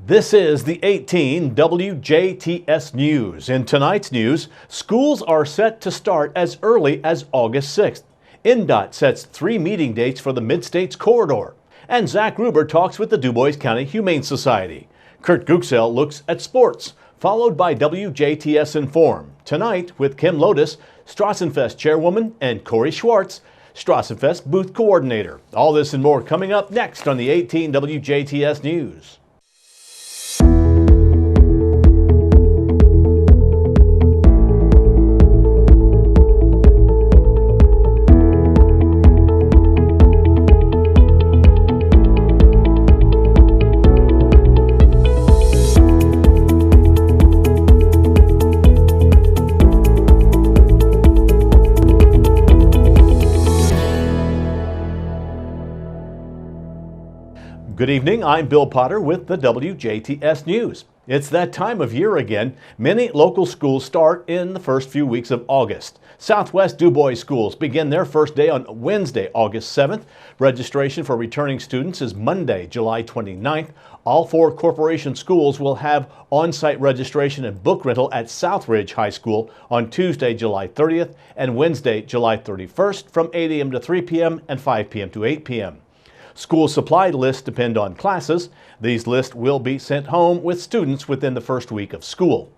This is the 18 WJTS News. In tonight's news, schools are set to start as early as August 6th. NDOT sets 3 meeting dates for the Mid-States Corridor. And Zach Gruber talks with the DuBois County Humane Society. Kurt Guxell looks at sports, followed by WJTS Inform. Tonight with Kim Lotus, Strassenfest Chairwoman, and Corey Schwartz, Strassenfest Booth Coordinator. All this and more coming up next on the 18 WJTS News. Good evening, I'm Bill Potter with the WJTS News. It's that time of year again. Many local schools start in the first few weeks of August. Southwest DuBois schools begin their first day on Wednesday, August 7th. Registration for returning students is Monday, July 29th. All 4 corporation schools will have on-site registration and book rental at Southridge High School on Tuesday, July 30th and Wednesday, July 31st from 8 a.m. to 3 p.m. and 5 p.m. to 8 p.m. School supply lists depend on classes. These lists will be sent home with students within the first week of school.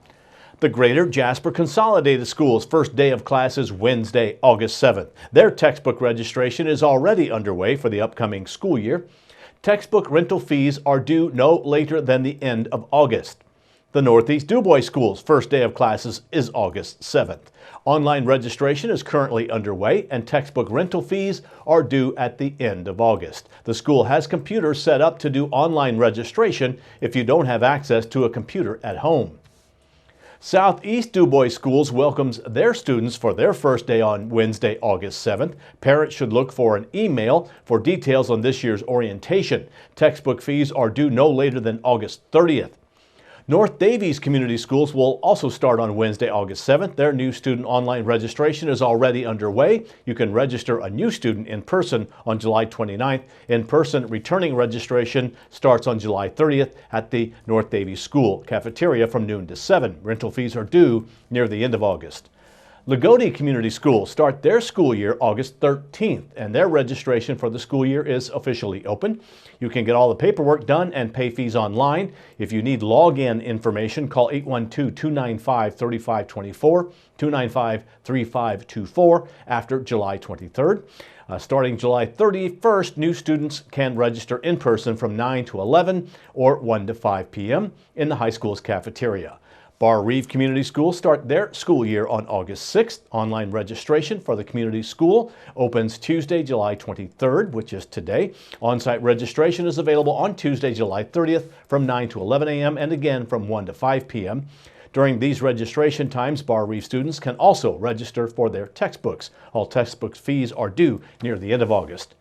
The Greater Jasper Consolidated Schools' first day of class is Wednesday, August 7th. Their textbook registration is already underway for the upcoming school year. Textbook rental fees are due no later than the end of August. The Northeast DuBois Schools' first day of classes is August 7th. Online registration is currently underway and textbook rental fees are due at the end of August. The school has computers set up to do online registration if you don't have access to a computer at home. Southeast DuBois Schools welcomes their students for their first day on Wednesday, August 7th. Parents should look for an email for details on this year's orientation. Textbook fees are due no later than August 30th. North Davies Community Schools will also start on Wednesday, August 7th. Their new student online registration is already underway. You can register a new student in person on July 29th. In-person returning registration starts on July 30th at the North Davies School cafeteria from noon to 7. Rental fees are due near the end of August. Lagodi Community Schools start their school year August 13th, and their registration for the school year is officially open. You can get all the paperwork done and pay fees online. If you need login information, call 812-295-3524, 295-3524 after July 23rd. Starting July 31st, new students can register in person from 9 to 11 or 1 to 5 p.m. in the high school's cafeteria. Bar Reeve Community Schools start their school year on August 6th. Online registration for the community school opens Tuesday, July 23rd, which is today. On-site registration is available on Tuesday, July 30th from 9 to 11 a.m. and again from 1 to 5 p.m. During these registration times, Bar Reeve students can also register for their textbooks. All textbook fees are due near the end of August.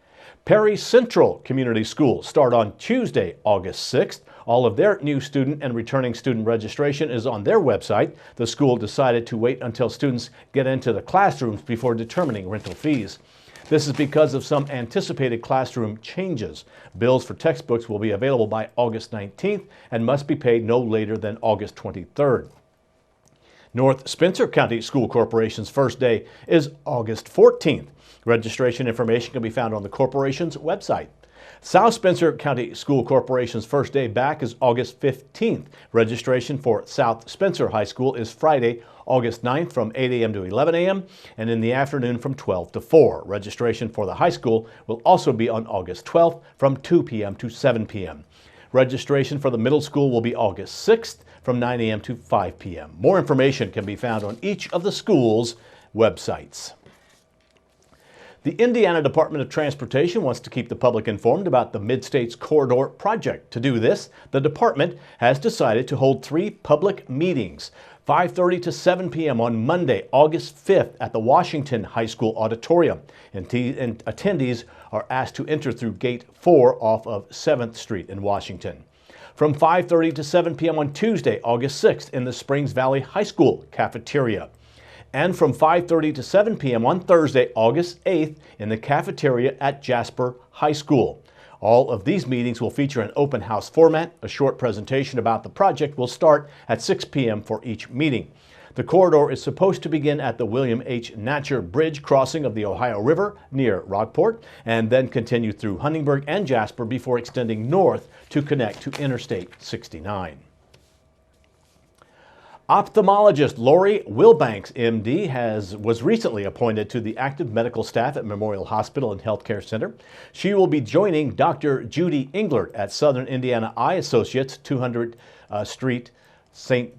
Perry Central Community Schools start on Tuesday, August 6th. All of their new student and returning student registration is on their website. The school decided to wait until students get into the classrooms before determining rental fees. This is because of some anticipated classroom changes. Bills for textbooks will be available by August 19th and must be paid no later than August 23rd. North Spencer County School Corporation's first day is August 14th. Registration information can be found on the corporation's website. South Spencer County School Corporation's first day back is August 15th. Registration for South Spencer High School is Friday, August 9th from 8 a.m. to 11 a.m. and in the afternoon from 12 to 4. Registration for the high school will also be on August 12th from 2 p.m. to 7 p.m. Registration for the middle school will be August 6th from 9 a.m. to 5 p.m. More information can be found on each of the schools' websites. The Indiana Department of Transportation wants to keep the public informed about the Mid-States Corridor project. To do this, the department has decided to hold 3 public meetings, 5:30 to 7 p.m. on Monday, August 5th at the Washington High School Auditorium. And attendees are asked to enter through Gate 4 off of 7th Street in Washington. From 5:30 to 7 p.m. on Tuesday, August 6th in the Springs Valley High School cafeteria. And from 5:30 to 7 p.m. on Thursday, August 8th in the cafeteria at Jasper High School. All of these meetings will feature an open house format. A short presentation about the project will start at 6 p.m. for each meeting. The corridor is supposed to begin at the William H. Natcher Bridge crossing of the Ohio River near Rockport and then continue through Huntingburg and Jasper before extending north to connect to Interstate 69. Ophthalmologist Lori Wilbanks, MD, was recently appointed to the active medical staff at Memorial Hospital and Healthcare Center. She will be joining Dr. Judy Englert at Southern Indiana Eye Associates, 200 St.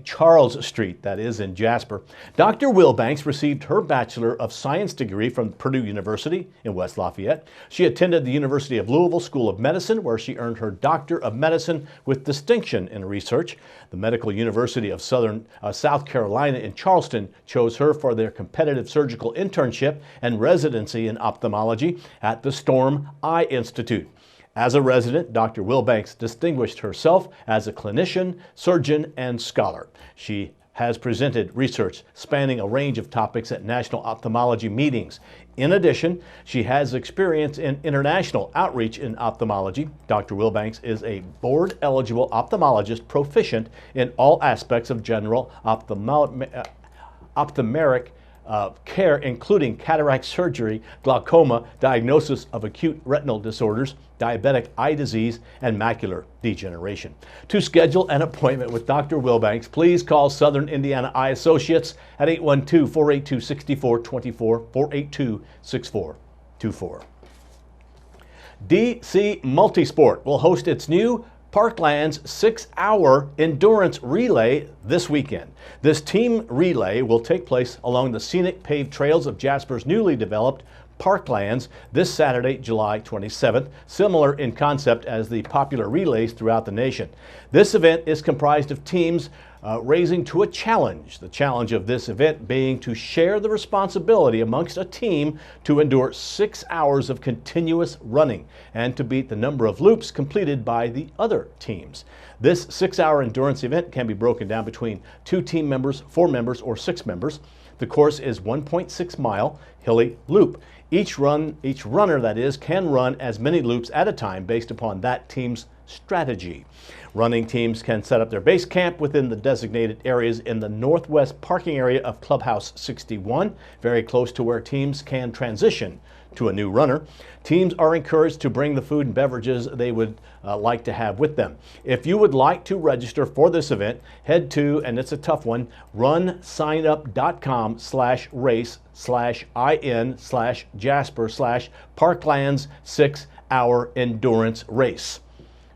Charles Street, that is, in Jasper. Dr. Wilbanks received her Bachelor of Science degree from Purdue University in West Lafayette. She attended the University of Louisville School of Medicine, where she earned her Doctor of Medicine with distinction in research. The Medical University of South Carolina in Charleston chose her for their competitive surgical internship and residency in ophthalmology at the Storm Eye Institute. As a resident, Dr. Wilbanks distinguished herself as a clinician, surgeon, and scholar. She has presented research spanning a range of topics at national ophthalmology meetings. In addition, she has experience in international outreach in ophthalmology. Dr. Wilbanks is a board-eligible ophthalmologist proficient in all aspects of general ophthalmic care, including cataract surgery, glaucoma, diagnosis of acute retinal disorders, diabetic eye disease, and macular degeneration. To schedule an appointment with Dr. Wilbanks, please call Southern Indiana Eye Associates at 812-482-6424, 482-6424. DC Multisport will host its new Parkland's 6-hour endurance relay this weekend. This team relay will take place along the scenic paved trails of Jasper's newly developed Parklands this Saturday, July 27th, similar in concept as the popular relays throughout the nation. This event is comprised of teams raising to a challenge. The challenge of this event being to share the responsibility amongst a team to endure 6 hours of continuous running and to beat the number of loops completed by the other teams. This 6-hour endurance event can be broken down between 2 team members, 4 members, or 6 members. The course is 1.6-mile hilly loop. Each runner, that is, can run as many loops at a time based upon that team's strategy. Running teams can set up their base camp within the designated areas in the northwest parking area of Clubhouse 61, very close to where teams can transition to a new runner. Teams are encouraged to bring the food and beverages they would like to have with them. If you would like to register for this event, head to, and it's a tough one, runsignup.com/race/in/Jasper/Parklands 6-hour endurance race.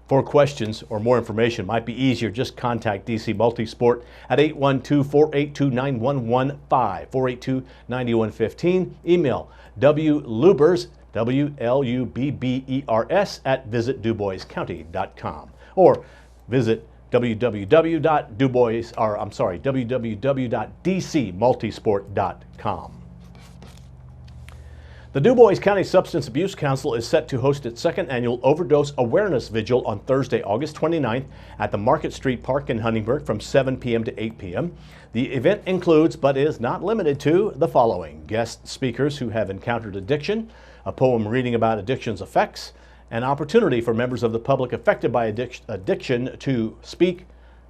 For questions or more information, might be easier, just contact DC Multisport at 812-482-9115, 482-9115. Email wlubbers, WLUBBERS at visitduboiscounty.com, or visit www.dcmultisport.com. The DuBois County Substance Abuse Council is set to host its second annual Overdose Awareness Vigil on Thursday, August 29th at the Market Street Park in Huntingburg from 7 p.m. to 8 p.m. The event includes, but is not limited to, the following: guest speakers who have encountered addiction, a poem reading about addiction's effects, an opportunity for members of the public affected by addiction to speak.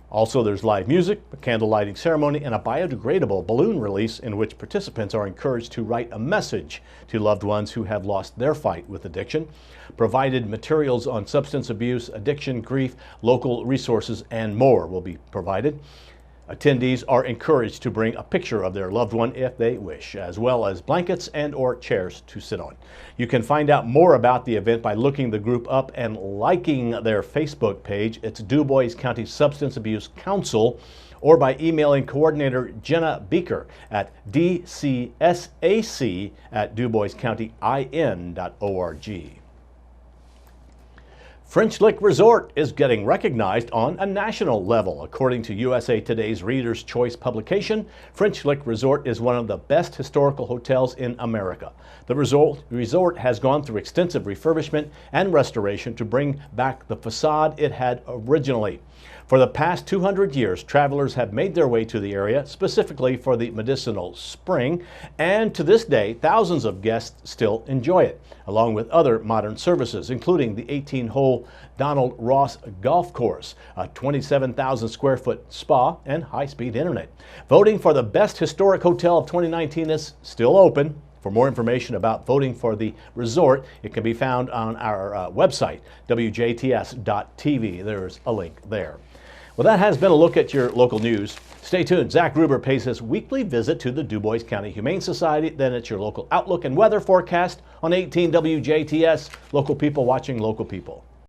Also, there's live music, a candle lighting ceremony, and a biodegradable balloon release in which participants are encouraged to write a message to loved ones who have lost their fight with addiction. Provided materials on substance abuse, addiction, grief, local resources, and more will be provided. Attendees are encouraged to bring a picture of their loved one if they wish, as well as blankets and or chairs to sit on. You can find out more about the event by looking the group up and liking their Facebook page. It's DuBois County Substance Abuse Council, or by emailing coordinator Jenna Beaker at dcsac@duboiscountyIN.org. French Lick Resort is getting recognized on a national level. According to USA Today's Reader's Choice publication, French Lick Resort is one of the best historical hotels in America. The resort has gone through extensive refurbishment and restoration to bring back the facade it had originally. For the past 200 years, travelers have made their way to the area specifically for the medicinal spring, and to this day, thousands of guests still enjoy it, along with other modern services, including the 18-hole Donald Ross Golf Course, a 27,000 square foot spa, and high-speed internet. Voting for the best historic hotel of 2019 is still open. For more information about voting for the resort, it can be found on our website, WJTS.tv. There's a link there. Well, that has been a look at your local news. Stay tuned. Zach Gruber pays his weekly visit to the Du Bois County Humane Society. Then it's your local outlook and weather forecast on 18 WJTS. Local people watching local people.